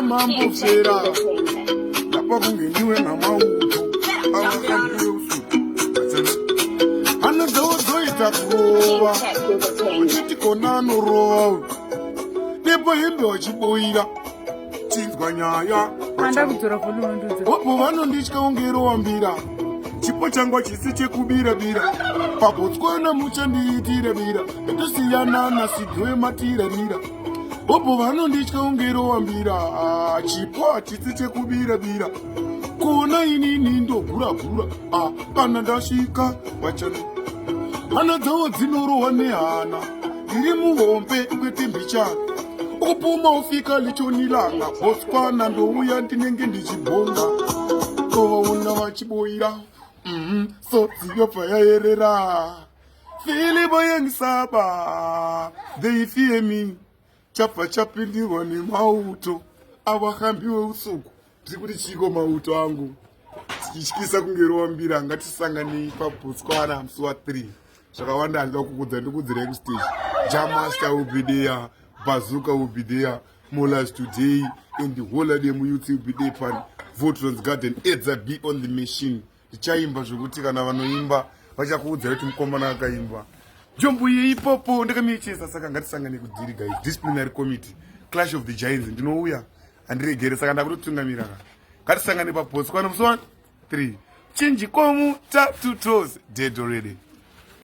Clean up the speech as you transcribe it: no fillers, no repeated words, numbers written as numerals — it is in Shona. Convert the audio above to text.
Mambo fera Lapa kungeniwe na mauto Awakambiwe usuku Ana zoita kurowa Uchiti kona norowa Nebo hembe wachiboira Chinzwa nyaya Wapo vano ndichika ungero wambira Chipo changwa chisi chekubira bira Papotswana mucha ndiitira bira Etosiyana nasidwe matira bira Wapo vano ndichika ungero wambira Chipo chisi chekubira bira Kona ini nindo gura gura Kana ndashika wachana Hana dzawo dzinorowa nehana Iri muhombe kwete mbichana Ukupuma ufika lichonilanga Botswana ndouya ndinenge ndichibonga Kovaona vachiboira So dziyobva yaerera Filipo yengisaba They fear me Chapa chapindirwa nemauto Avahambiwe usuku Tikuti chiko mauto angu Tichityisa kungero wambira Ngatisanganei paBotswana musi wa3 Zvakawanda handida kukudza ndikudzira kustage Jamaster will be there Bazooka will be there Molas today and the holiday muyuti will be there pan Votrons Garden Edza be on the machine Tichaimba zvokuti kana vanoimba vachakuudza kuti mukomana akaimba Jombo yeipopo ndakamichesa saka ngatisangane kudhiri guys disciplinary committee Clash of the Giants ndinouya handiregere saka ndakutotungamira ngatisangane paBotswana musi wa3 chinji komu tap to toes dead already